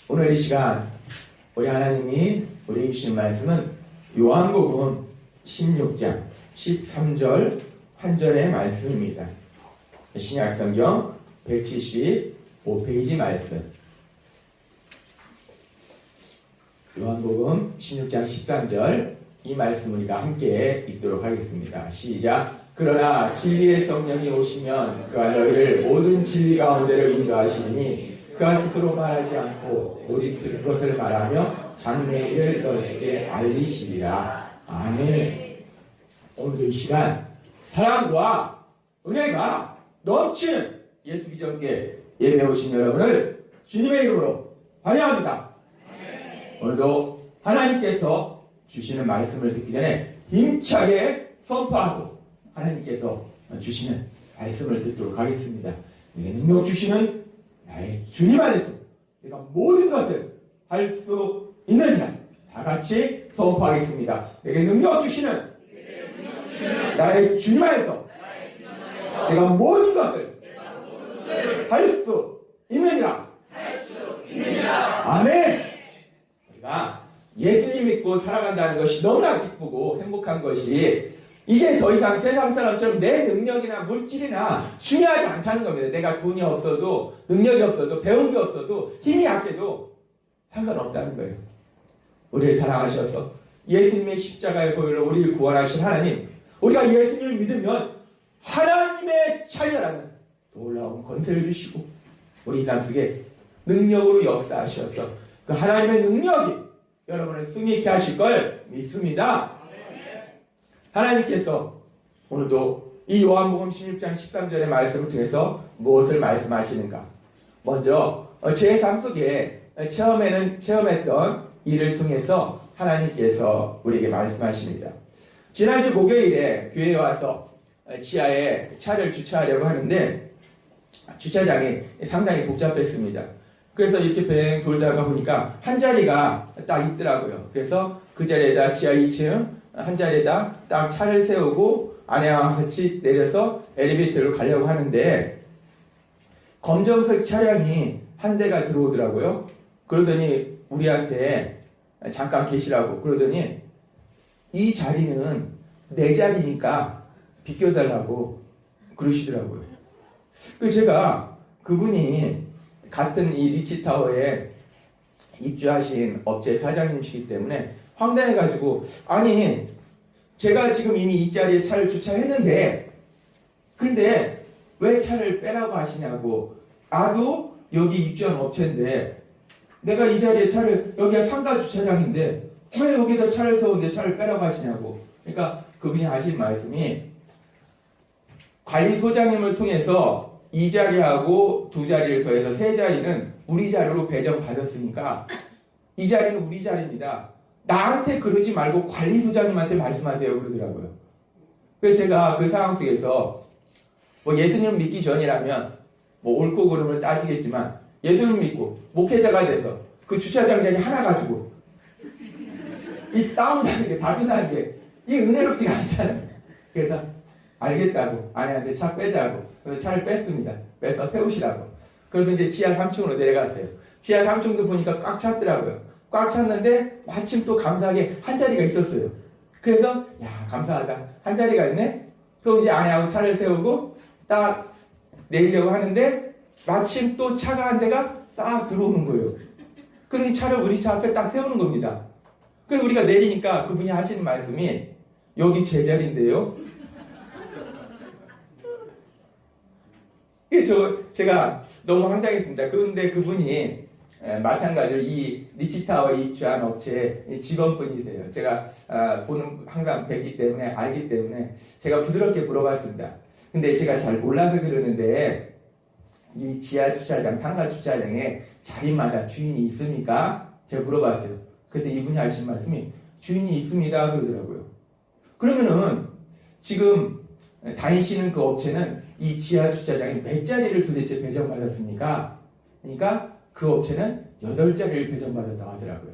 오늘 이 시간 우리 하나님이 우리에게 주신 말씀은 요한복음 16장 13절 한 절의 말씀입니다. 신약성경 175페이지 말씀. 요한복음 16장 13절 이 말씀 우리가 함께 읽도록 하겠습니다. 시작. 그러나 진리의 성령이 오시면 그가 너희를 모든 진리 가운데로 인도하시니 그가 스스로 말하지 않고 오직 들은 것을 말하며 장래 일을 너희에게 알리시리라. 아멘. 오늘도 이 시간 사랑과 은혜가 넘치는 예수 비전교회 예배에 오신 여러분을 주님의 이름으로 환영합니다. 오늘도 하나님께서 주시는 말씀을 듣기 전에 힘차게 선포하고 하나님께서 주시는 말씀을 듣도록 하겠습니다. 내게 능력 주시는 나의 주님 안에서 내가 모든 것을 할 수 있느니라. 다 같이 선포하겠습니다. 내게 능력 주시는 나의 주님 안에서 내가 모든 것을 할 수 있느니라. 아멘. 우리가 예수님 믿고 살아간다는 것이 너무나 기쁘고 행복한 것이 이제 더 이상 세상 사람처럼 내 능력이나 물질이나 중요하지 않다는 겁니다. 내가 돈이 없어도 능력이 없어도 배운 게 없어도 힘이 약해도 상관없다는 거예요. 우리를 사랑하셔서 예수님의 십자가의 보혈로 우리를 구원하신 하나님, 우리가 예수님을 믿으면 하나님의 자녀라는 놀라운 권세를 주시고 우리 삶 속에 능력으로 역사하셔서 그 하나님의 능력이 여러분을 승리 있게 하실 걸 믿습니다. 하나님께서 오늘도 이 요한복음 16장 13절의 말씀을 통해서 무엇을 말씀하시는가? 먼저 제 삶 속에 처음에는 체험했던 일을 통해서 하나님께서 우리에게 말씀하십니다. 지난주 목요일에 교회에 와서 지하에 차를 주차하려고 하는데 주차장이 상당히 복잡했습니다. 그래서 이렇게 뱅 돌다가 보니까 한 자리가 딱 있더라고요. 그래서 그 자리에다 지하 2층 한 자리에다 딱 차를 세우고 아내와 같이 내려서 엘리베이터로 가려고 하는데 검정색 차량이 한 대가 들어오더라고요. 그러더니 우리한테 잠깐 계시라고 그러더니 이 자리는 내 자리니까 비켜달라고 그러시더라고요. 그래서 제가 그분이 같은 이 리치타워에 입주하신 업체 사장님이시기 때문에 황당해가지고 아니 제가 지금 이미 이 자리에 차를 주차했는데 근데 왜 차를 빼라고 하시냐고. 나도 여기 입주한 업체인데 내가 이 자리에 차를 여기가 상가 주차장인데 왜 여기다 차를 세우는데 차를 빼라고 하시냐고. 그러니까 그분이 하신 말씀이 관리소장님을 통해서 이 자리하고 두 자리를 더해서 세 자리는 우리 자리로 배정받았으니까 이 자리는 우리 자리입니다. 나한테 그러지 말고 관리소장님한테 말씀하세요 그러더라고요. 그래서 제가 그 상황 속에서 뭐 예수님 믿기 전이라면 뭐 옳고 그름을 따지겠지만 예수님 믿고 목회자가 돼서 그 주차장 자리 하나 가지고 이 싸움나는 게 다투나는 게 이게 은혜롭지가 않잖아요. 그래서 알겠다고 아내한테 차 빼자고 그래서 차를 뺐습니다. 빼서 세우시라고. 그래서 이제 지하 3층으로 내려갔어요. 지하 3층도 보니까 꽉 찼더라고요. 꽉 찼는데 마침 또 감사하게 한 자리가 있었어요. 그래서 야 감사하다 한 자리가 있네. 그럼 이제 아내하고 차를 세우고 딱 내리려고 하는데 마침 또 차가 한 대가 싹 들어오는 거예요. 그러니 차를 우리 차 앞에 딱 세우는 겁니다. 그래서 우리가 내리니까 그분이 하시는 말씀이 여기 제 자리인데요. 제가 너무 황당했습니다. 그런데 그분이 마찬가지로 이 리치타워에 입주한 업체의 직원분이세요. 제가 보는 항상 뵙기 때문에 알기 때문에 제가 부드럽게 물어봤습니다. 근데 제가 잘 몰라서 그러는데 이 지하 주차장, 상가 주차장에 자리마다 주인이 있습니까? 제가 물어봤어요. 그때 이분이 하신 말씀이 주인이 있습니다 그러더라고요. 그러면은 지금 다니시는 그 업체는 이 지하 주차장에 몇 자리를 도대체 배정받았습니까? 그러니까 그 업체는 8자리를 배정받았다고 하더라고요.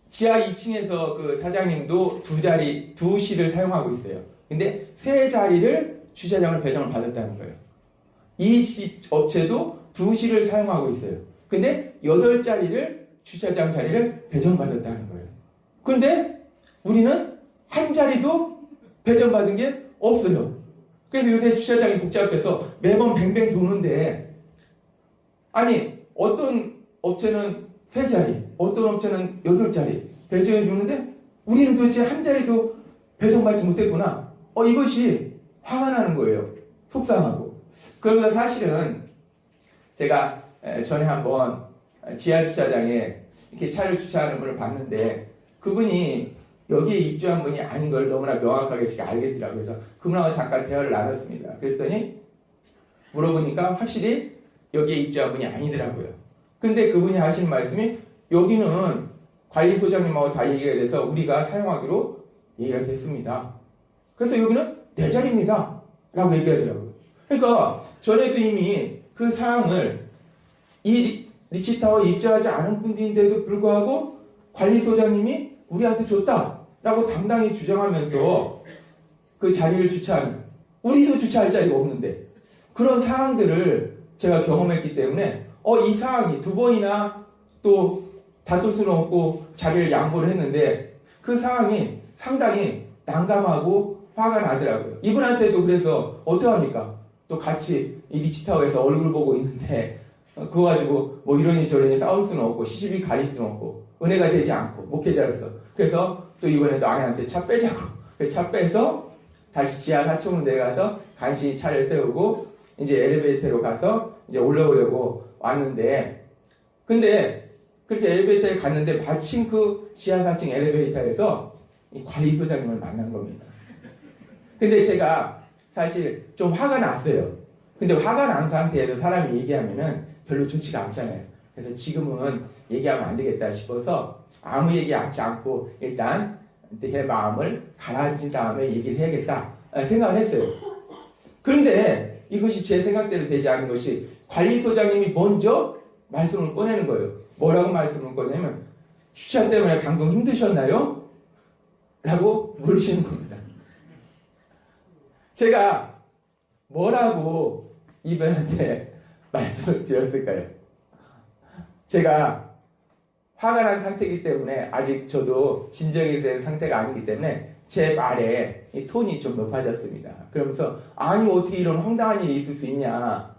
지하 2층에서 그 사장님도 두 실을 사용하고 있어요. 근데 3자리를 주차장을 배정을 받았다는 거예요. 이 집 업체도 2실을 사용하고 있어요. 근데 8자리를 주차장 자리를 배정받았다는 거예요. 근데 우리는 한 자리도 배정받은 게 없어요. 그래서 요새 주차장이 복잡해서 매번 뱅뱅 도는데, 아니 어떤 업체는 3자리, 어떤 업체는 8자리 배정해 주는데 우리는 도대체 한 자리도 배정받지 못했구나. 이것이 화가 나는 거예요. 속상하고. 그러면서 사실은 제가 전에 한번 지하 주차장에 이렇게 차를 주차하는 분을 봤는데, 그분이 여기에 입주한 분이 아닌 걸 너무나 명확하게 제가 알겠더라고요. 그래서 그분하고 잠깐 대화를 나눴습니다. 그랬더니 물어보니까 확실히 여기에 입주한 분이 아니더라고요. 근데 그분이 하신 말씀이, 여기는 관리소장님하고 다 얘기가 돼서 우리가 사용하기로 얘기가 됐습니다. 그래서 여기는 내 자리입니다 라고 얘기하더라고요. 그러니까 전에도 이미 그 사항을 이 리치타워에 입주하지 않은 분들인데도 불구하고 관리소장님이 우리한테 줬다라고 당당히 주장하면서 그 자리를 주차하는, 우리도 주차할 자리가 없는데 그런 상황들을 제가 경험했기 때문에 이 사항이 2번이나 또 다툴 수는 없고 자리를 양보를 했는데 그 상황이 상당히 난감하고 화가 나더라고요. 이분한테도 그래서 어떡합니까? 또 같이 이 리치타워에서 얼굴 보고 있는데 그거 가지고 뭐 이러니 저러니 싸울 수는 없고 시집이 가릴 수는 없고 은혜가 되지 않고 목회자로서. 그래서 또 이번에도 아내한테 차 빼자고. 그래서 차 빼서 다시 지하 4층으로 내려가서 간신히 차를 세우고 이제 엘리베이터로 가서 이제 올라오려고 왔는데, 근데 그렇게 엘리베이터에 갔는데 마침 그 지하 4층 엘리베이터에서 이 관리소장님을 만난 겁니다. 근데 제가 사실 좀 화가 났어요. 근데 화가 난 상태에서 사람이 얘기하면은 별로 좋지가 않잖아요. 그래서 지금은 얘기하면 안 되겠다 싶어서 아무 얘기하지 않고 일단 제 마음을 가라앉힌 다음에 얘기를 해야겠다 생각을 했어요. 그런데 이것이 제 생각대로 되지 않은 것이, 관리소장님이 먼저 말씀을 꺼내는 거예요. 뭐라고 말씀을 꺼내냐면, 주차 때문에 방금 힘드셨나요? 라고 물으시는 겁니다. 제가 뭐라고 이분한테 말씀을 드렸을까요? 제가 화가 난 상태이기 때문에, 아직 저도 진정이 된 상태가 아니기 때문에 제 말에 이 톤이 좀 높아졌습니다. 그러면서 아니 어떻게 이런 황당한 일이 있을 수 있냐.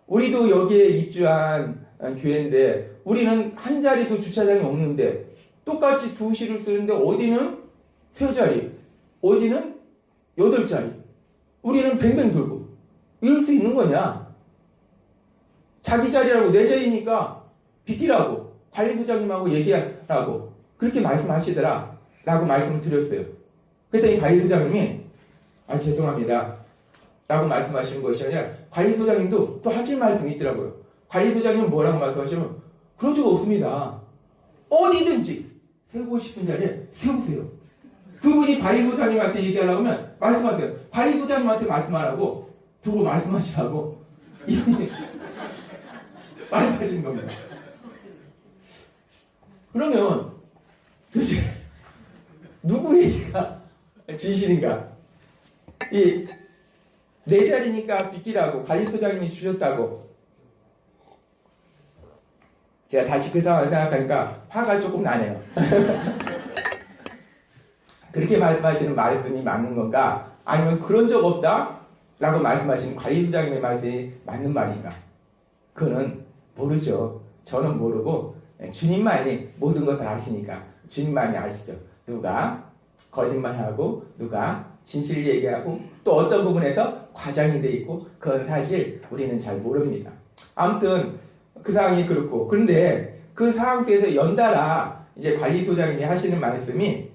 우리도 여기에 입주한 교회인데 우리는 한 자리도 주차장이 없는데 똑같이 2시를 쓰는데 어디는 3자리, 어디는 8자리. 우리는 뱅뱅 돌고 이럴 수 있는 거냐. 자기 자리라고 내 자리니까 비키라고 관리소장님하고 얘기하라고 그렇게 말씀하시더라 라고 말씀을 드렸어요. 그랬더니 관리소장님이 죄송합니다 라고 말씀하시는 것이 아니라, 관리소장님도 또 하실 말씀이 있더라고요. 관리소장님은 뭐라고 말씀하시면, 그런 적 없습니다. 어디든지 세우고 싶은 자리에 세우세요. 그분이 관리소장님한테 얘기하려고 하면 말씀하세요. 관리소장님한테 말씀하라고 두고 말씀하시라고 이분이 말씀하시는 겁니다. 그러면 도대체 누구 얘기가 진실인가? 내 자리니까 비키라고 관리소장님이 주셨다고. 제가 다시 그 상황을 생각하니까 화가 조금 나네요. 그렇게 말씀하시는 말씀이 맞는 건가? 아니면 그런 적 없다? 라고 말씀하시는 관리소장님의 말씀이 맞는 말인가? 그거는 모르죠. 저는 모르고 주님만이 모든 것을 아시니까 주님만이 아시죠. 누가 거짓말하고 누가 진실을 얘기하고 또 어떤 부분에서 과장이 돼 있고 그건 사실 우리는 잘 모릅니다. 아무튼 그 상황이 그렇고, 그런데 그 상황 속에서 연달아 이제 관리소장님이 하시는 말씀이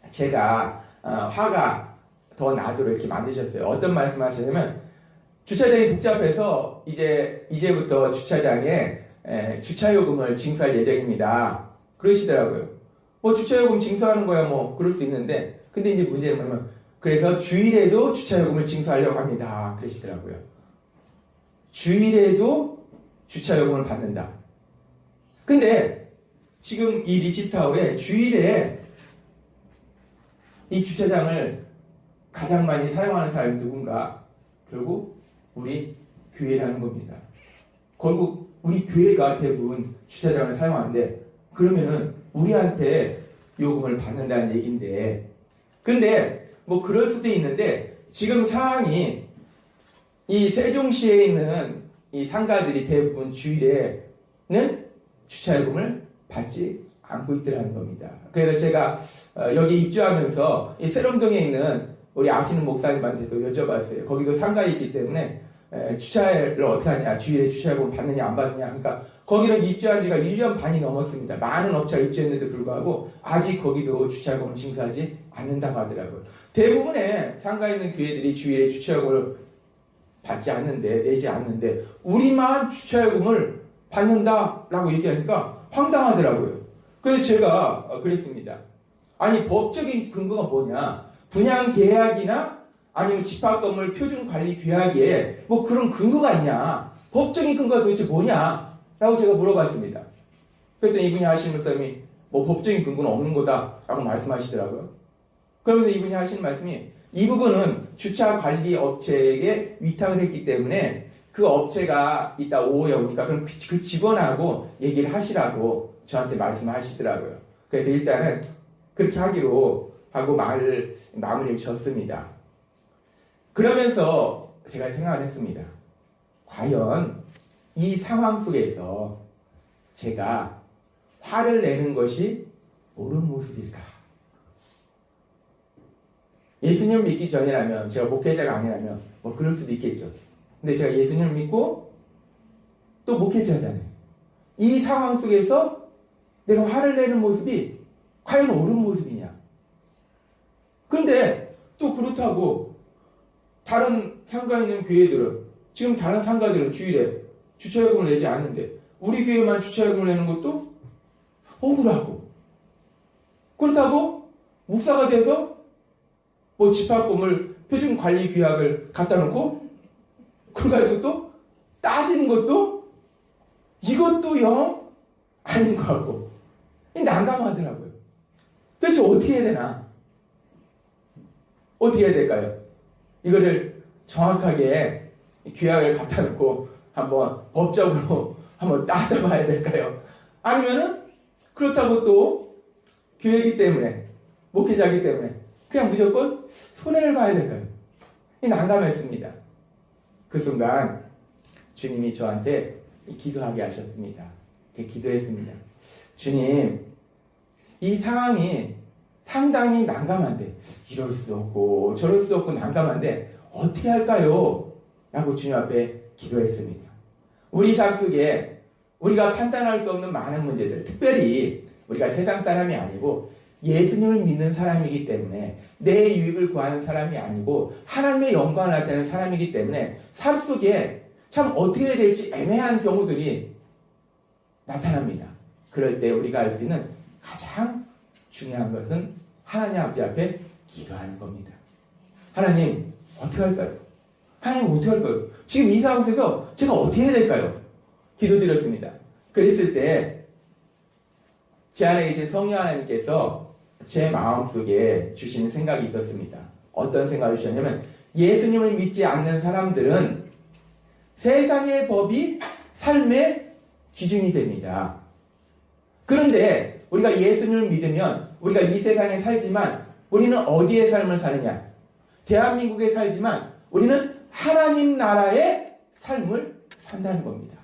제가 화가 더 나도록 이렇게 만드셨어요. 어떤 말씀 하시냐면, 주차장이 복잡해서 이제부터 주차장에 주차요금을 징수할 예정입니다. 그러시더라고요. 뭐 주차요금 징수하는 거야 뭐 그럴 수 있는데, 근데 이제 문제는 뭐냐면, 그래서 주일에도 주차요금을 징수하려고 합니다. 그러시더라고요. 주일에도 주차요금을 받는다. 근데 지금 이 리치타워에 주일에 이 주차장을 가장 많이 사용하는 사람이 누군가? 결국 우리 교회라는 겁니다. 결국 우리 교회가 대부분 주차장을 사용하는데 그러면은 우리한테 요금을 받는다는 얘기인데 그런데 뭐 그럴 수도 있는데 지금 상황이 이 세종시에 있는 이 상가들이 대부분 주일에는 주차요금을 받지 않고 있더라는 겁니다. 그래서 제가 여기 입주하면서 이 세롬동에 있는 우리 아시는 목사님한테도 여쭤봤어요. 거기도 상가에 있기 때문에 주차를 어떻게 하냐, 주일에 주차요금 받느냐 안 받느냐. 그러니까 거기는 입주한 지가 1년 반이 넘었습니다. 많은 업체가 입주했는데도 불구하고 아직 거기도 주차요금을 징수하지 않는다고 하더라고요. 대부분의 상가에 있는 교회들이 주일에 주차요금을 받지 않는데, 내지 않는데 우리만 주차요금을 받는다라고 얘기하니까 황당하더라고요. 그래서 제가 그랬습니다. 아니 법적인 근거가 뭐냐? 분양 계약이나 아니면 집합건물 표준관리 규약에 뭐 그런 근거가 있냐? 법적인 근거가 도대체 뭐냐? 라고 제가 물어봤습니다. 그랬더니 이분이 하시는 말씀이 뭐 법적인 근거는 없는 거다라고 말씀하시더라고요. 그러면서 이분이 하시는 말씀이 이 부분은 주차관리 업체에게 위탁을 했기 때문에 그 업체가 이따 오후에 오니까 그럼 그 직원하고 얘기를 하시라고 저한테 말씀하시더라고요. 그래서 일단은 그렇게 하기로 하고 말을 마무리를 졌습니다. 그러면서 제가 생각을 했습니다. 과연 이 상황 속에서 제가 화를 내는 것이 옳은 모습일까? 예수님을 믿기 전이라면, 제가 목회자가 아니라면 뭐 그럴 수도 있겠죠. 근데 제가 예수님을 믿고 또 목회자잖아요. 이 상황 속에서 내가 화를 내는 모습이 과연 옳은 모습이냐? 근데 또 그렇다고 다른 상가에 있는 교회들은, 지금 다른 상가들은 주일에 주차요금을 내지 않는데 우리 교회만 주차요금을 내는 것도 억울하고, 그렇다고 목사가 돼서 뭐 집합건물 표준관리규약을 갖다 놓고 그걸 가지고 또 따지는 것도 이것도 영 아닌 것 같고 난감하더라고요. 도대체 어떻게 해야 되나? 어떻게 해야 될까요? 이거를 정확하게 규약을 갖다 놓고 한번 법적으로 한번 따져봐야 될까요? 아니면은 그렇다고 또 교회이기 때문에, 목회자이기 때문에 그냥 무조건 손해를 봐야 될까요? 난감했습니다. 그 순간 주님이 저한테 기도하게 하셨습니다. 기도했습니다. 주님, 이 상황이 상당히 난감한데, 이럴 수 없고 저럴 수 없고 난감한데 어떻게 할까요? 라고 주님 앞에 기도했습니다. 우리 삶 속에 우리가 판단할 수 없는 많은 문제들, 특별히 우리가 세상 사람이 아니고 예수님을 믿는 사람이기 때문에, 내 유익을 구하는 사람이 아니고 하나님의 영광을 나타내는 사람이기 때문에 삶 속에 참 어떻게 해야 될지 애매한 경우들이 나타납니다. 그럴 때 우리가 할 수 있는 가장 중요한 것은 하나님 아버지 앞에 기도하는 겁니다. 하나님, 어떻게 할까요? 하나님, 어떻게 할까요? 지금 이 상황에서 제가 어떻게 해야 될까요? 기도드렸습니다. 그랬을 때 제 안에 계신 성령 하나님께서 제 마음속에 주시는 생각이 있었습니다. 어떤 생각을 주셨냐면, 예수님을 믿지 않는 사람들은 세상의 법이 삶의 기준이 됩니다. 그런데 우리가 예수님을 믿으면 우리가 이 세상에 살지만 우리는 어디에 삶을 사느냐? 대한민국에 살지만 우리는 하나님 나라의 삶을 산다는 겁니다.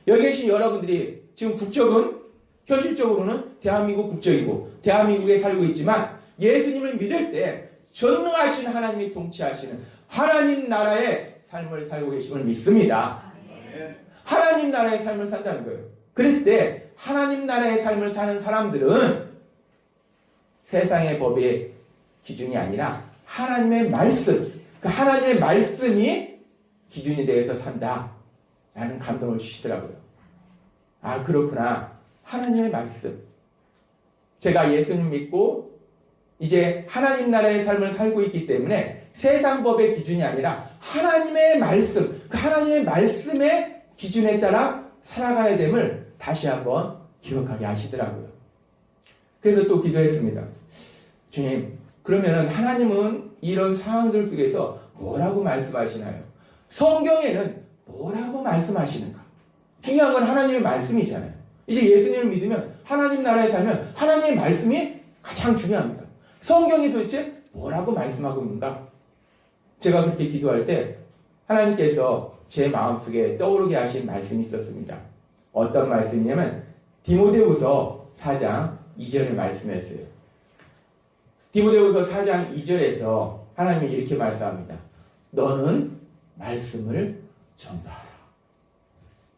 여기 계신 여러분들이 지금 국적은 현실적으로는 대한민국 국적이고 대한민국에 살고 있지만 예수님을 믿을 때 전능하신 하나님이 통치하시는 하나님 나라의 삶을 살고 계심을 믿습니다. 하나님 나라의 삶을 산다는 거예요. 그랬을 때 하나님 나라의 삶을 사는 사람들은 세상의 법의 기준이 아니라 하나님의 말씀, 그 하나님의 말씀이 기준이 되어서 산다라는 감동을 주시더라고요. 아, 그렇구나. 하나님의 말씀. 제가 예수님 믿고 이제 하나님 나라의 삶을 살고 있기 때문에 세상 법의 기준이 아니라 하나님의 말씀, 그 하나님의 말씀의 기준에 따라 살아가야 됨을 다시 한번 기억하게 하시더라고요. 그래서 또 기도했습니다. 주님, 그러면 하나님은 이런 상황들 속에서 뭐라고 말씀하시나요? 성경에는 뭐라고 말씀하시는가? 중요한 건 하나님의 말씀이잖아요. 이제 예수님을 믿으면 하나님 나라에 살면 하나님의 말씀이 가장 중요합니다. 성경이 도대체 뭐라고 말씀하고 있는가? 제가 그렇게 기도할 때 하나님께서 제 마음속에 떠오르게 하신 말씀이 있었습니다. 어떤 말씀이냐면 디모데후서 4장 2절의 말씀이었어요. 디모데후서 4장 2절에서 하나님이 이렇게 말씀합니다. 너는 말씀을 전파하라.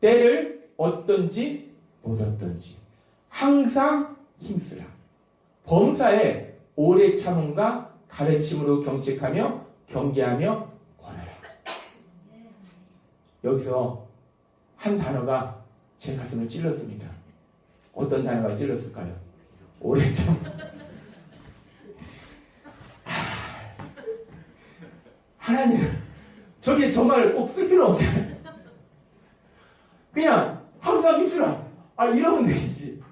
때를 어떤지 못 어떤지 항상 힘쓰라. 범사에 오래 참음과 가르침으로 경책하며 경계하며 권하라. 여기서 한 단어가 제 가슴을 찔렀습니다. 어떤 단어가 찔렀을까요? 오래 참. 하나님, 저게 정말 꼭 쓸 필요 없잖아요. 그냥 항상 힘쓰라. 이러면 되시지.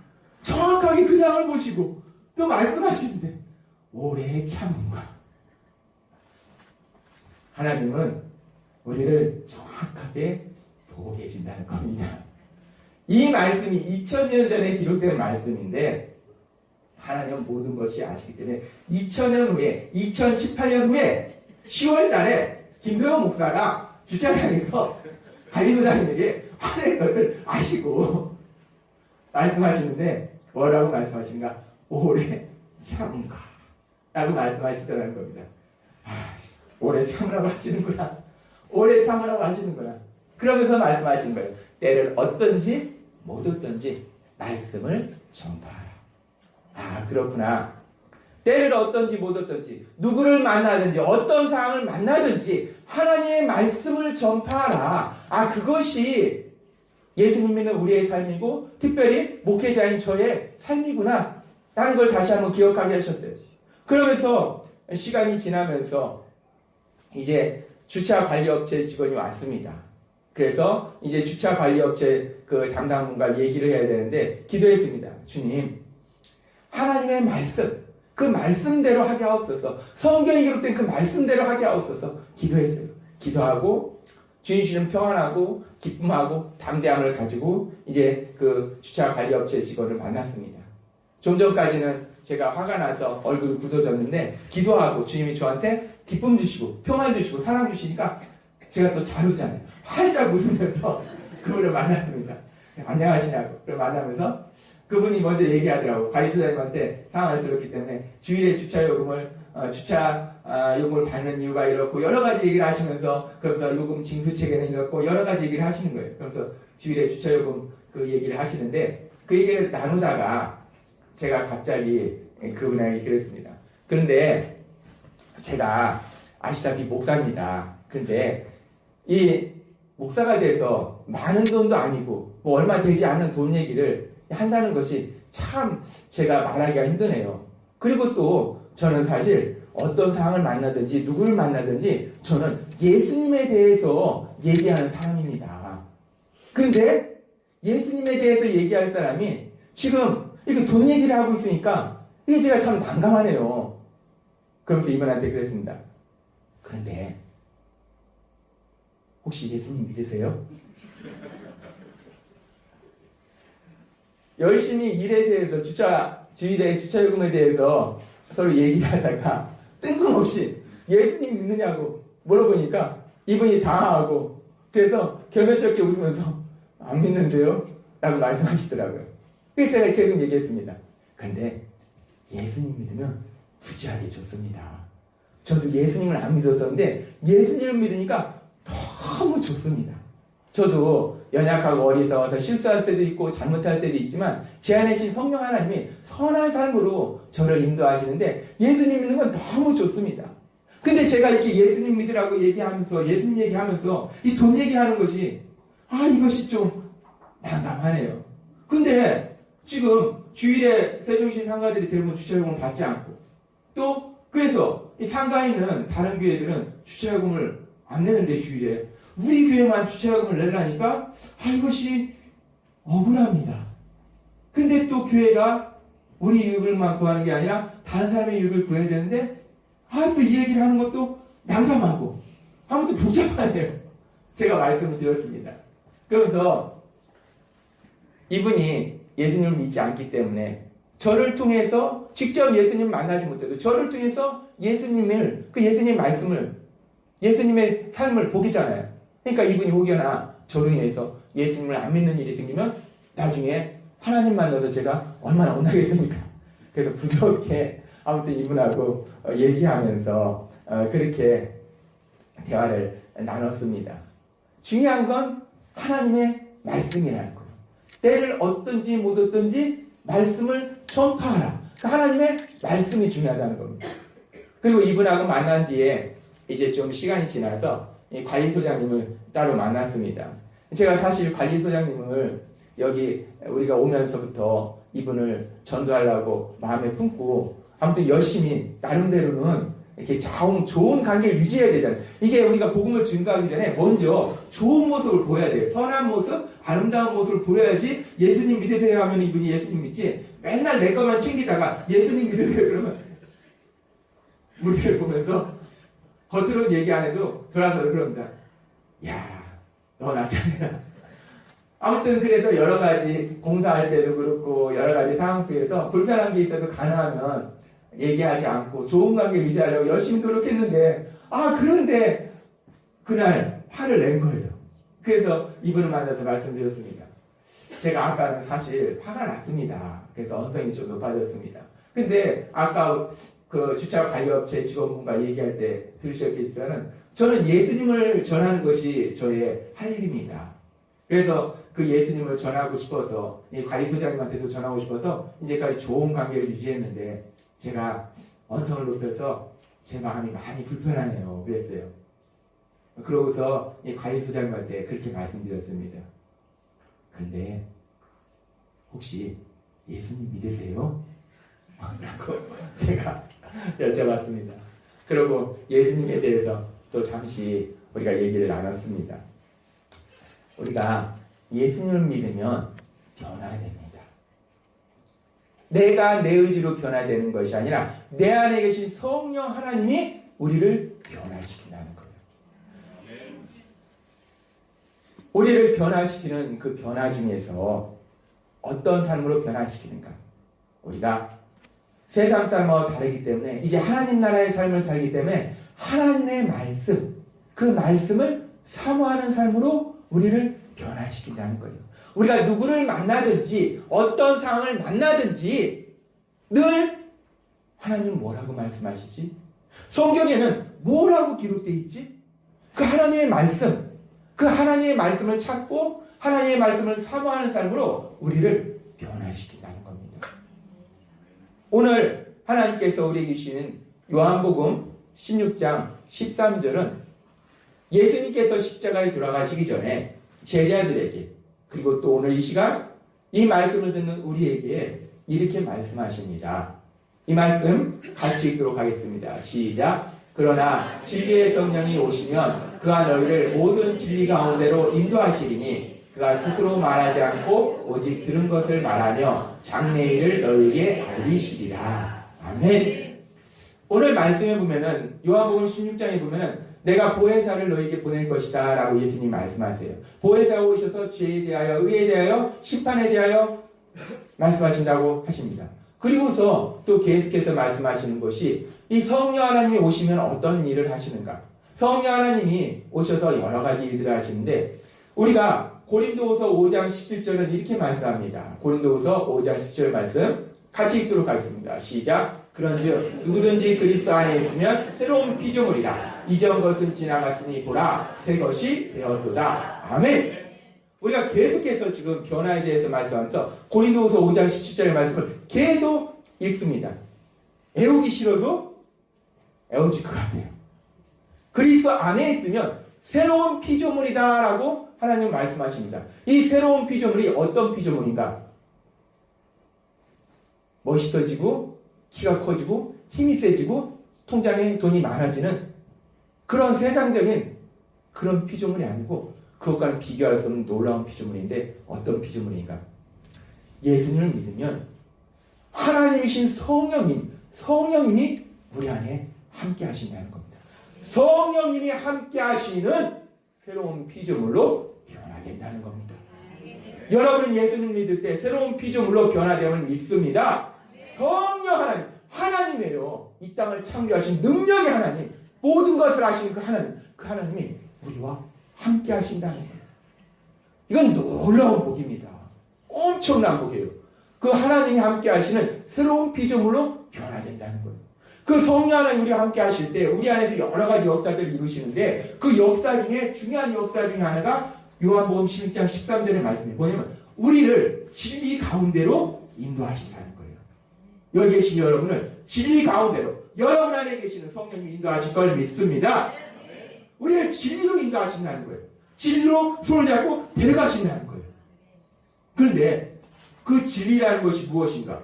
정확하게 그 상을 보시고 또 말씀하시는데 오래 참음과. 하나님은 우리를 정확하게 보고 계신다는 겁니다. 이 말씀이 2000년 전에 기록된 말씀인데 하나님은 모든 것이 아시기 때문에 2000년 후에 2018년 후에 10월 달에 김도영 목사가 주차장에서 관리소장님에게 화낼 것을 아시고 말씀하시는데 뭐라고 말씀하신가? 오래 참가 라고 말씀하시더라는 겁니다. 오래 참으라고 하시는구나. 오래 참으라고 하시는구나. 그러면서 말씀하신 거예요. 때를 어떤지 못 어떤지 말씀을 전파하라. 그렇구나. 때를 어떤지 못 어떤지 누구를 만나든지 어떤 상황을 만나든지 하나님의 말씀을 전파하라. 그것이 예수님 믿는 우리의 삶이고 특별히 목회자인 저의 삶이구나 라는 걸 다시 한번 기억하게 하셨어요. 그러면서 시간이 지나면서 이제 주차관리업체 직원이 왔습니다. 그래서 이제 주차관리업체 그 담당분과 얘기를 해야 되는데 기도했습니다. 주님, 하나님의 말씀, 그 말씀대로 하게 하옵소서. 성경에 기록된 그 말씀대로 하게 하옵소서. 기도했어요. 기도하고 주님 주시는 평안하고 기쁨하고 담대함을 가지고 이제 그 주차관리업체 직원을 만났습니다. 좀 전까지는 제가 화가 나서 얼굴이 굳어졌는데 기도하고 주님이 저한테 기쁨 주시고 평안 주시고 사랑 주시니까 제가 또 잘 웃잖아요. 활짝 웃으면서 그분을 만났습니다. 안녕하시냐고. 그걸 만나면서 그분이 먼저 얘기하더라고. 관리소장님한테 상황을 들었기 때문에 주일에 주차요금을 요금을 받는 이유가 이렇고 여러 가지 얘기를 하시면서 그러면서 요금 징수 체계는 이렇고 여러 가지 얘기를 하시는 거예요. 그러면서 주일에 주차요금 그 얘기를 하시는데 그 얘기를 나누다가 제가 갑자기 그분에게 그랬습니다. 그런데 제가 아시다시피 목사입니다. 그런데 이 목사가 돼서 많은 돈도 아니고 뭐 얼마 되지 않는 돈 얘기를 한다는 것이 참 제가 말하기가 힘드네요. 그리고 또 저는 사실 어떤 상황을 만나든지 누구를 만나든지 저는 예수님에 대해서 얘기하는 사람입니다. 그런데 예수님에 대해서 얘기할 사람이 지금 이렇게 돈 얘기를 하고 있으니까 이게 제가 참 난감하네요. 그러면서 이분한테 그랬습니다. 그런데 혹시 예수님 믿으세요? 열심히 일에 대해서 주일에 주차요금에 대해서 서로 얘기를 하다가 뜬금없이 예수님 믿느냐고 물어보니까 이분이 당황하고 그래서 겸연쩍게 웃으면서 안 믿는데요? 라고 말씀하시더라고요. 그래서 제가 계속 얘기했습니다. 그런데 예수님 믿으면 부지하게 좋습니다. 저도 예수님을 안 믿었었는데 예수님을 믿으니까 너무 좋습니다. 저도 연약하고 어리석어서 실수할 때도 있고 잘못할 때도 있지만 제 안에 계신 성령 하나님이 선한 삶으로 저를 인도하시는데 예수님 믿는 건 너무 좋습니다. 근데 제가 이렇게 예수님 믿으라고 얘기하면서 예수님 얘기하면서 이 돈 얘기하는 것이 이것이 좀 난감하네요. 근데 지금 주일에 세종시 상가들이 대부분 주차요금을 받지 않고 또 그래서 이 상가에 다른 교회들은 주차요금을 안 내는데 주일에 우리 교회만 주차요금을 내려니까 이것이 억울합니다. 근데 또 교회가 우리 유익을만 구하는 게 아니라 다른 사람의 유익을 구해야 되는데 또 이 얘기를 하는 것도 난감하고 아무튼 복잡하네요. 제가 말씀을 드렸습니다. 그러면서 이분이 예수님을 믿지 않기 때문에 저를 통해서 직접 예수님 만나지 못해도 저를 통해서 예수님을, 그 예수님의 말씀을, 예수님의 삶을 보기잖아요. 그러니까 이분이 혹여나 저로 인해서 예수님을 안 믿는 일이 생기면 나중에 하나님 만나서 제가 얼마나 혼나겠습니까? 그래서 부드럽게 아무튼 이분하고 얘기하면서 그렇게 대화를 나눴습니다. 중요한 건 하나님의 말씀이라는 거예요. 때를 얻든지 못 얻든지 말씀을 전파하라. 하나님의 말씀이 중요하다는 겁니다. 그리고 이분하고 만난 뒤에 이제 좀 시간이 지나서 이 관리소장님을 따로 만났습니다. 제가 사실 관리소장님을 여기 우리가 오면서부터 이분을 전도하려고 마음에 품고 아무튼 열심히 나름대로는 이렇게 좋은 관계를 유지해야 되잖아요. 이게 우리가 복음을 증거하기 전에 먼저 좋은 모습을 보여야 돼요. 선한 모습, 아름다운 모습을 보여야지 예수님 믿으세요 하면 이분이 예수님 믿지 맨날 내 것만 챙기다가 예수님 믿으세요 그러면 우리를 보면서 겉으로는 얘기 안 해도 돌아서 그럽니다. 야, 너 나잖아. 아무튼 그래서 여러 가지 공사할 때도 그렇고 여러 가지 상황 속에서 불편한 게 있어도 가능하면 얘기하지 않고 좋은 관계 유지하려고 열심히 노력했는데 그런데 그날 화를 낸 거예요. 그래서 이분을 만나서 말씀드렸습니다. 제가 아까는 사실 화가 났습니다. 그래서 언성이 좀 높아졌습니다. 근데 아까 그 주차 관리업체 직원분과 얘기할 때 들으셨겠지만 저는 예수님을 전하는 것이 저의 할 일입니다. 그래서 그 예수님을 전하고 싶어서 이 관리소장님한테도 전하고 싶어서 이제까지 좋은 관계를 유지했는데 제가 언성을 높여서 제 마음이 많이 불편하네요. 그랬어요. 그러고서 이 관리소장님한테 그렇게 말씀드렸습니다. 근데 혹시 예수님 믿으세요? 라고 제가 여쭤봤습니다. 그리고 예수님에 대해서 또 잠시 우리가 얘기를 나눴습니다. 우리가 예수님을 믿으면 변화됩니다. 내가 내 의지로 변화되는 것이 아니라 내 안에 계신 성령 하나님이 우리를 변화시킨다는 거예요. 우리를 변화시키는 그 변화 중에서 어떤 삶으로 변화시키는가? 우리가 세상 삶과 다르기 때문에 이제 하나님 나라의 삶을 살기 때문에 하나님의 말씀, 그 말씀을 사모하는 삶으로 우리를 변화시킨다는 거예요. 우리가 누구를 만나든지 어떤 상황을 만나든지 늘 하나님 뭐라고 말씀하시지? 성경에는 뭐라고 기록되어 있지? 그 하나님의 말씀, 그 하나님의 말씀을 찾고 하나님의 말씀을 사모하는 삶으로 우리를 변화시킨다는 겁니다. 오늘 하나님께서 우리에게 주시는 요한복음 16장 13절은 예수님께서 십자가에 돌아가시기 전에 제자들에게 그리고 또 오늘 이 시간 이 말씀을 듣는 우리에게 이렇게 말씀하십니다. 이 말씀 같이 읽도록 하겠습니다. 시작. 그러나 진리의 성령이 오시면 그가 너희를 모든 진리 가운데로 인도하시리니 그가 스스로 말하지 않고 오직 들은 것을 말하며 장래일을 너희에게 알리시리라. 아멘. 오늘 말씀에 보면은 요한복음 16장에 보면은 내가 보혜사를 너희에게 보낼 것이다 라고 예수님 말씀하세요. 보혜사가 오셔서 죄에 대하여 의에 대하여 심판에 대하여 말씀하신다고 하십니다. 그리고서 또 계속해서 말씀하시는 것이 이 성령 하나님이 오시면 어떤 일을 하시는가? 성령 하나님이 오셔서 여러 가지 일들을 하시는데 우리가 고린도후서 5장 17절은 이렇게 말씀합니다. 고린도후서 5장 17절 말씀 같이 읽도록 하겠습니다. 시작. 그런즉 누구든지 그리스도 안에 있으면 새로운 피조물이라. 이전 것은 지나갔으니 보라 새 것이 되었도다. 아멘. 우리가 계속해서 지금 변화에 대해서 말씀하면서 고린도후서 5장 17절의 말씀을 계속 읽습니다. 애우기 싫어도 애워질 것 같아요. 그리스도 안에 있으면 새로운 피조물이다 라고 하나님 말씀하십니다. 이 새로운 피조물이 어떤 피조물인가? 멋있어지고 키가 커지고 힘이 세지고 통장에 돈이 많아지는 그런 세상적인 그런 피조물이 아니고 그것과는 비교할 수 없는 놀라운 피조물인데 어떤 피조물인가? 예수님을 믿으면 하나님이신 성령님이 우리 안에 함께 하신다는 겁니다. 성령님이 함께 하시는 새로운 피조물로 변화된다는 겁니다. 여러분은 예수님 믿을 때 새로운 피조물로 변화됨을 믿습니다. 성령 하나님, 하나님이에요. 이 땅을 창조하신 능력의 하나님, 모든 것을 하신 그 하나님, 그 하나님이 우리와 함께 하신다는 거예요. 이건 놀라운 복입니다. 엄청난 복이에요. 그 하나님이 함께 하시는 새로운 피조물로 변화된다는 거예요. 그 성령 하나님 우리와 함께 하실 때 우리 안에서 여러 가지 역사들을 이루시는데 그 역사 중에 중요한 역사 중에 하나가 요한복음 16장 13절의 말씀이 뭐냐면 우리를 진리 가운데로 인도하신다는 거예요. 여기 계신 여러분을 진리 가운데로 여러분 안에 계시는 성령님이 인도하실 걸 믿습니다. 우리를 진리로 인도하신다는 거예요. 진리로 손을 잡고 데려가신다는 거예요. 그런데 그 진리라는 것이 무엇인가?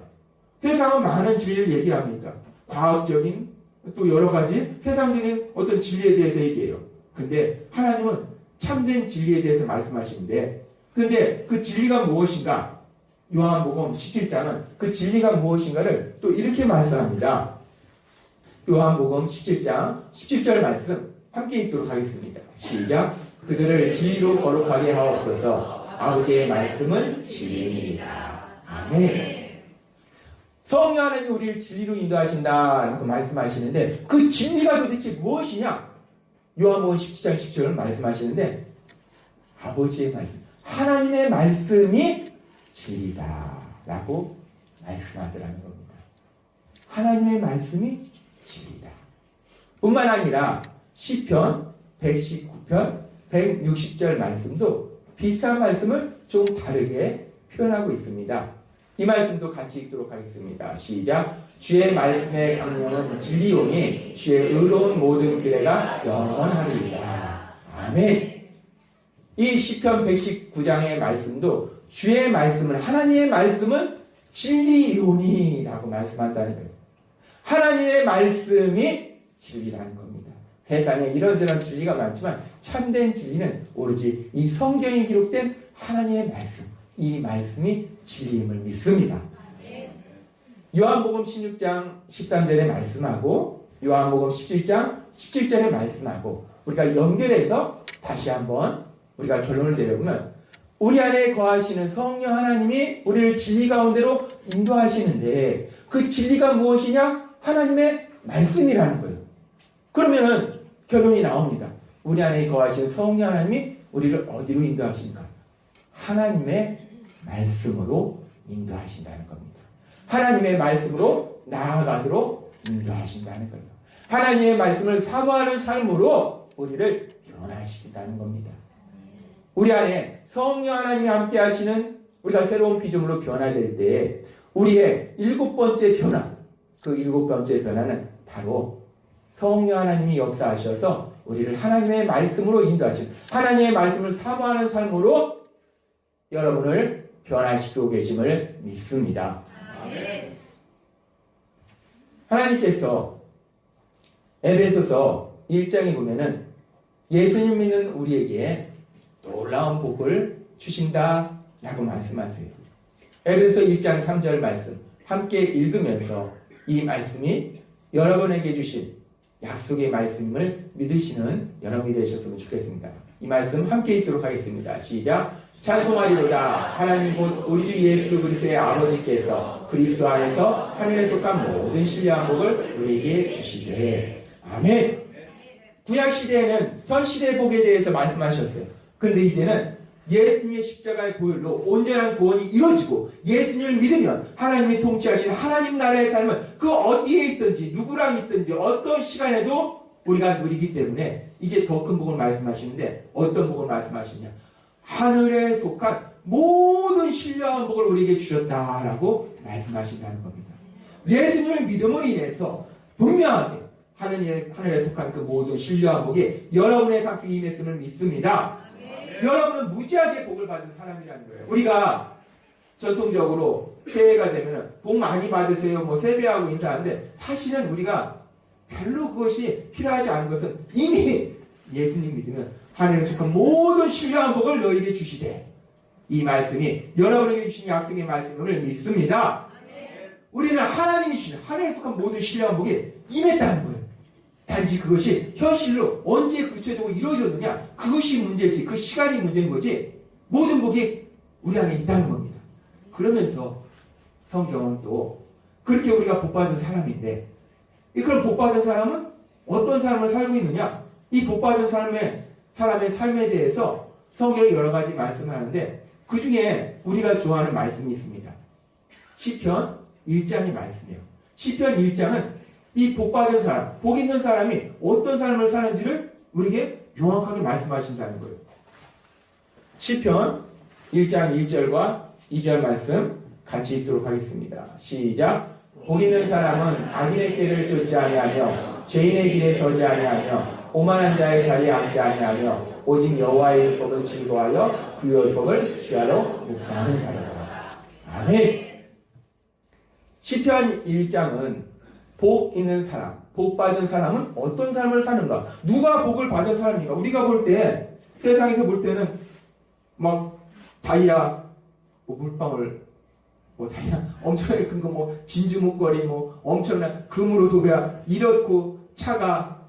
세상은 많은 진리를 얘기합니다. 과학적인 또 여러 가지 세상적인 어떤 진리에 대해서 얘기해요. 근데 하나님은 참된 진리에 대해서 말씀하시는데 근데 그 진리가 무엇인가? 요한복음 17장은 그 진리가 무엇인가를 또 이렇게 말씀합니다. 요한복음 17장 17절 말씀 함께 읽도록 하겠습니다. 시작. 그들을 진리로 거룩하게 하옵소서. 아버지의 말씀은 진리입니다. 아멘. 성령 하나님이 우리를 진리로 인도하신다라고 말씀하시는데 그 진리가 도대체 무엇이냐? 요한복음 17장 17절을 말씀하시는데 아버지의 말씀, 하나님의 말씀이 진리다라고 말씀하더라는 겁니다. 하나님의 말씀이 진리다. 뿐만 아니라 시편 119편 160절 말씀도 비슷한 말씀을 좀 다르게 표현하고 있습니다. 이 말씀도 같이 읽도록 하겠습니다. 시작. 주의 말씀의 강령은 진리오니 주의 의로운 모든 규례가 영원하리이다. 아멘. 이 시편 119장의 말씀도 주의 말씀은 하나님의 말씀은 진리오니라고 말씀한다는 거예요. 하나님의 말씀이 진리라는 겁니다. 세상에 이런저런 진리가 많지만 참된 진리는 오로지 이 성경에 기록된 하나님의 말씀, 이 말씀이 진리임을 믿습니다. 요한복음 16장 13절의 말씀하고 요한복음 17장 17절의 말씀하고 우리가 연결해서 다시 한번 우리가 결론을 내려보면 우리 안에 거하시는 성령 하나님이 우리를 진리 가운데로 인도하시는데 그 진리가 무엇이냐? 하나님의 말씀이라는 거예요. 그러면은 결론이 나옵니다. 우리 안에 거하시는 성령 하나님이 우리를 어디로 인도하십니까? 하나님의 말씀으로 인도하신다는 겁니다. 하나님의 말씀으로 나아가도록 인도하신다는 거예요. 하나님의 말씀을 사모하는 삶으로 우리를 변화시킨다는 겁니다. 우리 안에 성령 하나님이 함께 하시는 우리가 새로운 피조물로 변화될 때 우리의 7번째 변화, 그 7번째 변화는 바로 성령 하나님이 역사하셔서 우리를 하나님의 말씀으로 인도하시는 하나님의 말씀을 사모하는 삶으로 여러분을 변화시키고 계심을 믿습니다. 아멘. 하나님께서 에베소서 1장에 보면은 예수님 믿는 우리에게 놀라운 복을 주신다라고 말씀하세요. 에베소서 1장 3절 말씀 함께 읽으면서 이 말씀이 여러분에게 주신 약속의 말씀을 믿으시는 여러분이 되셨으면 좋겠습니다. 이 말씀 함께 읽도록 하겠습니다. 시작. 찬송하리로다. 하나님 곧 우리 주 예수 그리스도의 아버지께서 그리스도 안에서 하늘에 속한 모든 신령한 복을 우리에게 주시되. 아멘. 구약 시대에는 현 시대의 복에 대해서 말씀하셨어요. 그런데 이제는 예수님의 십자가의 보혈로 온전한 구원이 이루어지고 예수님을 믿으면 하나님이 통치하시는 하나님 나라의 삶은 그 어디에 있든지 누구랑 있든지 어떤 시간에도 우리가 누리기 때문에 이제 더 큰 복을 말씀하시는데 어떤 복을 말씀하시냐? 하늘에 속한 모든 신령한 복을 우리에게 주셨다라고 말씀하신다는 겁니다. 예수님을 믿음으로 인해서 분명하게 하늘에 속한 그 모든 신령한 복이 여러분의 삶 속에 임했음을 믿습니다. 여러분은 무지하게 복을 받은 사람이라는 거예요. 우리가 전통적으로 새해가 되면 복 많이 받으세요, 뭐 세배하고 인사하는데 사실은 우리가 별로 그것이 필요하지 않은 것은 이미 예수님 믿으면 하늘에 속한 모든 신령한 복을 너희에게 주시되 이 말씀이 여러분에게 주신 약속의 말씀을 믿습니다. 우리는 하나님이 주신 하늘에 속한 모든 신령한 복이 임했다는 거예요. 단지 그것이 현실로 언제 구체적으로 이루어졌느냐 그것이 문제지. 그 시간이 문제인 거지. 모든 복이 우리 안에 있다는 겁니다. 그러면서 성경은 또 그렇게 우리가 복받은 사람인데 그럼 복받은 사람은 어떤 삶을 살고 있느냐? 이 복받은 사람의 삶에 대해서 성경이 여러 가지 말씀하는데 그 중에 우리가 좋아하는 말씀이 있습니다. 시편 1장의 말씀이에요. 시편 1장은 이 복받은 사람, 복 있는 사람이 어떤 삶을 사는지를 우리에게 명확하게 말씀하신다는 거예요. 시편 1장 1절과 2절 말씀 같이 읽도록 하겠습니다. 시작. 복 있는 사람은 악인의 길을 쫓지 아니하며 죄인의 길에 서지 아니하며 오만한 자의 자리에 앉지 아니하며 오직 여호와의 율법을 즐거워하여 그 율법을 주야로 묵상하는 자라. 아멘. 시편 1장은 복 있는 사람, 복 받은 사람은 어떤 삶을 사는가? 누가 복을 받은 사람인가? 우리가 볼 때, 세상에서 볼 때는 막 다이아, 물방울, 다이아 엄청나게 큰 거, 진주 목걸이, 엄청난 금으로 도배한 이렇고 차가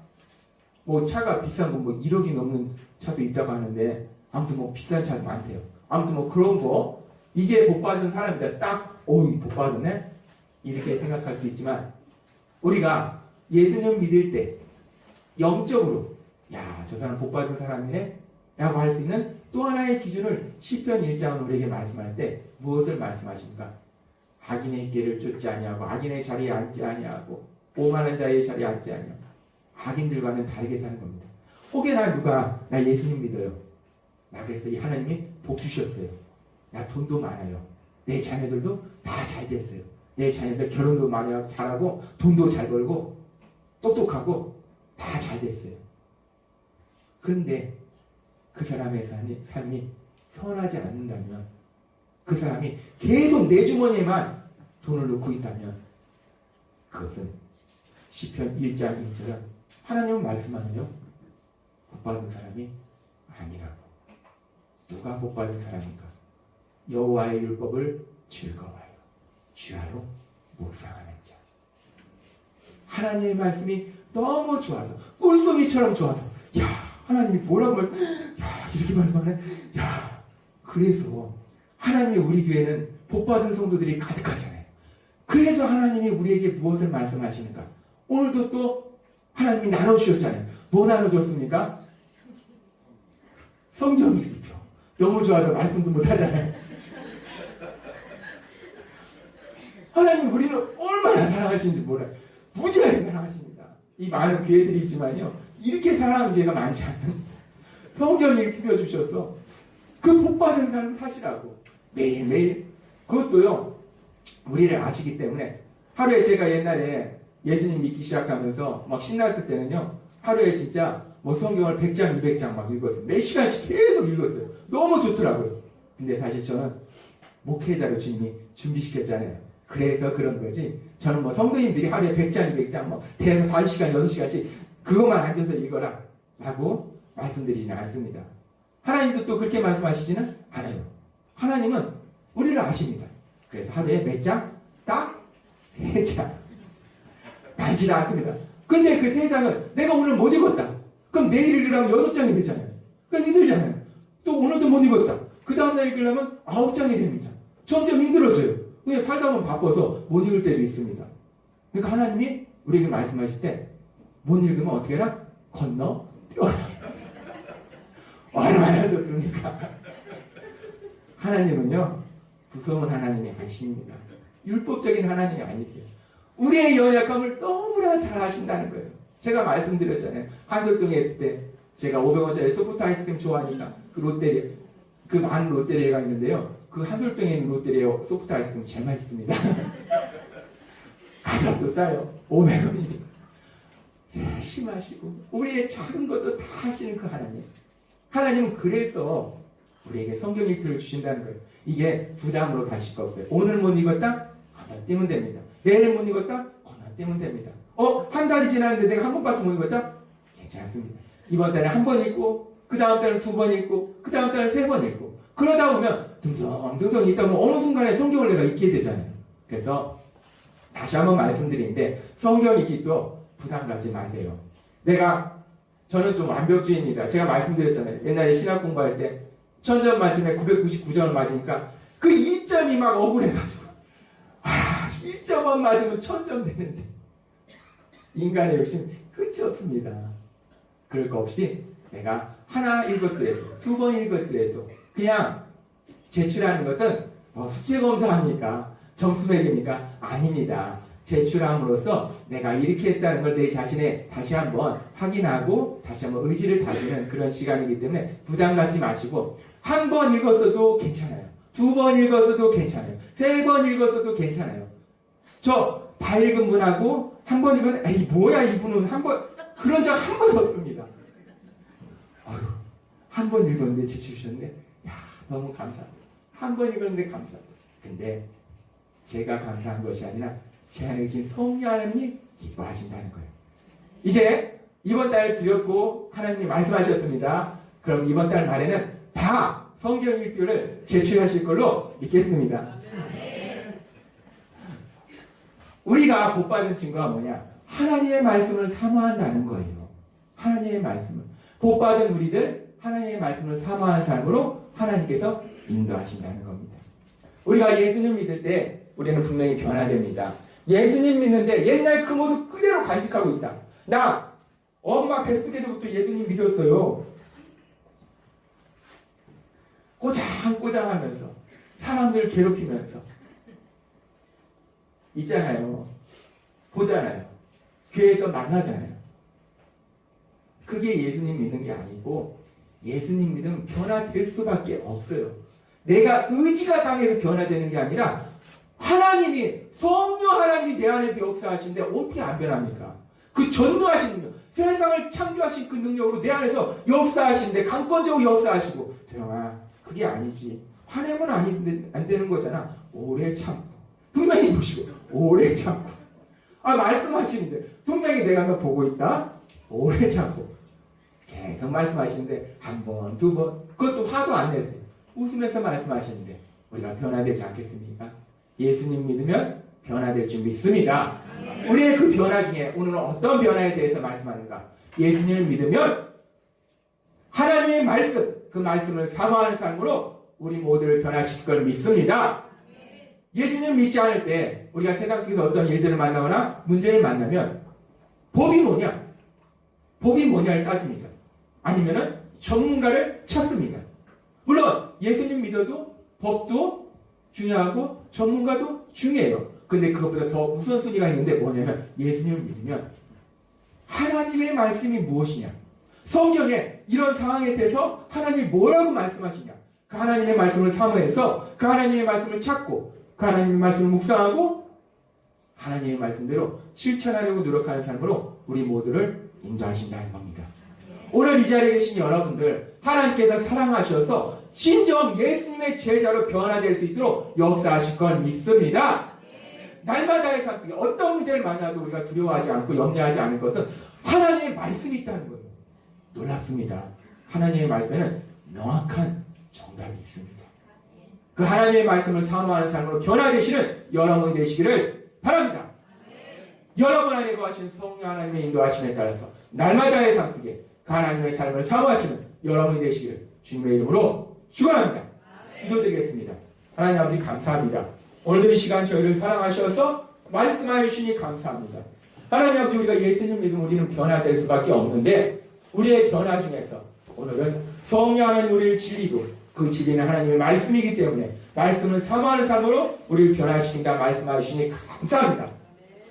비싼 거 1억이 넘는 차도 있다고 하는데 아무튼 비싼 차도 많대요. 아무튼 그런 거 이게 복 받은 사람이다. 딱 복 받았네 이렇게 생각할 수 있지만 우리가 예수님 믿을 때 영적으로 저 사람 복 받은 사람이네 라고 할 수 있는 또 하나의 기준을 시편 1장은 우리에게 말씀할 때 무엇을 말씀하십니까? 악인의 길을 쫓지 아니하고 악인의 자리에 앉지 아니하고 오만한 자의 자리에 앉지 아니하고 악인들과는 다르게 사는 겁니다. 혹여나 누가 나 예수님 믿어요. 나 그래서 이 하나님이 복 주셨어요. 나 돈도 많아요. 내 자녀들도 다 잘 됐어요. 내 자녀들 결혼도 많이 하고 잘하고 돈도 잘 벌고 똑똑하고 다 잘 됐어요. 그런데 그 사람의 삶이 선하지 않는다면 그 사람이 계속 내 주머니에만 돈을 넣고 있다면 그것은 시편 1장 1절은 하나님은 말씀하네요. 복받은 사람이 아니라고. 누가 복받은 사람인가? 여호와의 율법을 즐거워하여 주야로 묵상하는 자. 하나님의 말씀이 너무 좋아서 꿀송이처럼 좋아서 하나님이 뭐라고 이렇게 말씀하네. 그래서 하나님이 우리 교회는 복받은 성도들이 가득하잖아요. 그래서 하나님이 우리에게 무엇을 말씀하시는가? 오늘도 또 하나님이 나눠주셨잖아요. 뭐 나눠줬습니까? 성경 읽기표. 너무 좋아서 말씀도 못하잖아요. 하나님 우리를 얼마나 사랑하시는지 몰라요. 무지하게 사랑하십니다. 이 많은 교회들이 있지만요. 이렇게 사랑하는 교회가 많지 않은 성경 읽기표 주셔서 그 복받은 사람 사시라고 매일매일 그것도요. 우리를 아시기 때문에 하루에 제가 옛날에 예수님 믿기 시작하면서 막 신났을 때는요. 하루에 진짜 성경을 100장, 200장 막 읽었어요. 몇 시간씩 계속 읽었어요. 너무 좋더라고요. 근데 사실 저는 목회자로 주님이 준비시켰잖아요. 그래서 그런 거지. 저는 성도님들이 하루에 100장, 200장 대략 5시간, 6시간씩 그것만 앉아서 읽어라 라고 말씀드리지는 않습니다. 하나님도 또 그렇게 말씀하시지는 않아요. 하나님은 우리를 아십니다. 그래서 하루에 몇 장? 딱 3장. 많지는 않습니다. 근데 그 3장을 내가 오늘 못 읽었다. 그럼 내일 읽으려면 6장이 되잖아요. 그러니까 힘들잖아요. 또 오늘도 못 읽었다. 그 다음날 읽으려면 9장이 됩니다. 점점 힘들어져요. 그냥 살다 보면 바빠서 못 읽을 때도 있습니다. 그러니까 하나님이 우리에게 말씀하실 때 못 읽으면 어떻게 해라? 건너 뛰어라. 얼마나 좋습니까? 하나님은요. 무서운 하나님이 아니십니다. 율법적인 하나님이 아니세요. 우리의 연약함을 너무나 잘 아신다는 거예요. 제가 말씀드렸잖아요. 한솔동에 있을 때 제가 500원짜리 소프트 아이스크림 좋아하니까 그 롯데리아, 그 많은 롯데리아가 있는데요. 그 한솔동에 있는 롯데리아 소프트 아이스크림 제일 맛있습니다. 가격도 싸요. 500원이니까. 열심히 하시고 우리의 작은 것도 다 하시는 그 하나님. 하나님은 그래서 우리에게 성경 읽기를 주신다는 거예요. 이게 부담으로 가실 거 없어요. 오늘 못 읽었다? 하나 띄면 됩니다. 내일 못 읽었다? 하나 띄면 됩니다. 한 달이 지났는데 내가 한 번밖에 못 읽었다? 괜찮습니다. 이번 달에 한 번 읽고 그 다음 달에 2번 읽고 그 다음 달에 3번 읽고 그러다 보면 둥덩 있다 보면 어느 순간에 성경을 내가 읽게 되잖아요. 그래서 다시 한번 말씀드리는데 성경 읽기도 부담 갖지 마세요. 저는 좀 완벽주의입니다. 제가 말씀드렸잖아요. 옛날에 신학 공부할 때 1000점 만점에 999점을 맞으니까 그 1점이 막 억울해가지고 1점만 맞으면 1000점 되는데 인간의 욕심 끝이 없습니다. 그럴 거 없이 내가 하나 읽었더라도 2번 읽었더라도 그냥 제출하는 것은 수치검사합니까? 점수 매깁니까? 아닙니다. 제출함으로써 내가 이렇게 했다는 걸 내 자신에 다시 한번 확인하고 다시 한번 의지를 다지는 그런 시간이기 때문에 부담 갖지 마시고 한 번 읽었어도 괜찮아요. 2번 읽었어도 괜찮아요. 3번 읽었어도 괜찮아요. 저 다 읽은 분하고 한 번 읽으면 에이 뭐야 이분은 한 번 그런 적 한 번도 없습니다. 한 번 읽었는데 제출하셨네. 너무 감사합니다. 한 번 읽었는데 감사합니다. 근데 제가 감사한 것이 아니라 제 안에 계신 성령 하나님이 기뻐하신다는 거예요. 이제 이번 달 드렸고 하나님이 말씀하셨습니다. 그럼 이번 달 말에는 다 성경 일표를 제출하실 걸로 믿겠습니다. 우리가 복받은 증거가 뭐냐? 하나님의 말씀을 사모한다는 거예요. 하나님의 말씀을. 복받은 우리들 하나님의 말씀을 사모하는 삶으로 하나님께서 인도하신다는 겁니다. 우리가 예수님 믿을 때 우리는 분명히 변화됩니다. 예수님 믿는데 옛날 그 모습 그대로 간직하고 있다. 나 엄마 뱃속에서부터 예수님 믿었어요. 꼬장꼬장하면서 사람들 괴롭히면서 있잖아요. 보잖아요. 교회에서 만나잖아요. 그게 예수님 믿는 게 아니고 예수님 믿으면 변화될 수밖에 없어요. 내가 의지가 강해서 변화되는 게 아니라 하나님이 성령 하나님이 내 안에서 역사하시는데 어떻게 안 변합니까? 그 전도하신 능력, 세상을 창조하신 그 능력으로 내 안에서 역사하시는데 강권적으로 역사하시고 도영아 그게 아니지. 화내면 안 되는 거잖아. 오래 참고 분명히 보시고 오래 참고 말씀하시는데 분명히 내가 너 보고 있다. 오래 참고 계속 말씀하시는데 한 번, 2번 그것도 화도 안 내세요. 웃으면서 말씀하시는데 우리가 변화되지 않겠습니까? 예수님 믿으면 변화될 줄 믿습니다. 우리의 그 변화 중에 오늘은 어떤 변화에 대해서 말씀하는가? 예수님을 믿으면 하나님의 말씀, 그 말씀을 사모하는 삶으로 우리 모두를 변화시킬 걸 믿습니다. 예수님을 믿지 않을 때 우리가 세상 속에서 어떤 일들을 만나거나 문제를 만나면 법이 뭐냐? 법이 뭐냐를 따집니다. 아니면은 전문가를 찾습니다. 물론 예수님 믿어도 법도 중요하고 전문가도 중요해요. 근데 그것보다 더 우선순위가 있는데 뭐냐면 예수님을 믿으면 하나님의 말씀이 무엇이냐? 성경에 이런 상황에 대해서 하나님이 뭐라고 말씀하시냐? 그 하나님의 말씀을 사모해서 그 하나님의 말씀을 찾고 그 하나님의 말씀을 묵상하고 하나님의 말씀대로 실천하려고 노력하는 삶으로 우리 모두를 인도하신다는 겁니다. 오늘 이 자리에 계신 여러분들 하나님께서 사랑하셔서 진정 예수님의 제자로 변화될 수 있도록 역사하실 걸 믿습니다. 날마다의 삶 속에 어떤 문제를 만나도 우리가 두려워하지 않고 염려하지 않을 것은 하나님의 말씀이 있다는 거예요. 놀랍습니다. 하나님의 말씀에는 명확한 정답이 있습니다. 그 하나님의 말씀을 사모하는 삶으로 변화되시는 여러분이 되시기를 바랍니다. 여러분 안에 거하신 성령 하나님의 인도하심에 따라서 날마다의 삶 속에 그 하나님의 삶을 사모하시는 여러분이 되시기를 주님의 이름으로 축원합니다. 기도드리겠습니다. 하나님 아버지 감사합니다. 오늘도 이 시간 저희를 사랑하셔서 말씀하여 주시니 감사합니다. 하나님 아버지 우리가 예수님 믿으면 우리는 변화될 수밖에 없는데 우리의 변화 중에서 오늘은 성령 하나님 우리를 진리고 그 진리는 하나님의 말씀이기 때문에 말씀을 사모하는 삶으로 우리를 변화시킨다 말씀하여 주시니 감사합니다.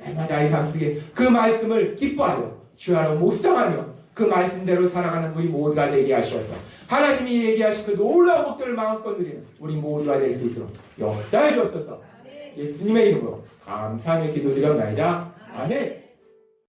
날마다 이 삶 속에 그 말씀을 기뻐하여 주하러 묵상하며 그 말씀대로 살아가는 우리 모두가 되게 하셔서 하나님이 얘기하신 그 놀라운 복들을 마음껏 누리는 우리 모두가 될 수 있도록 역사해 주옵소서. 예수님의 이름으로 감사하며 기도드렸나이다. 아멘.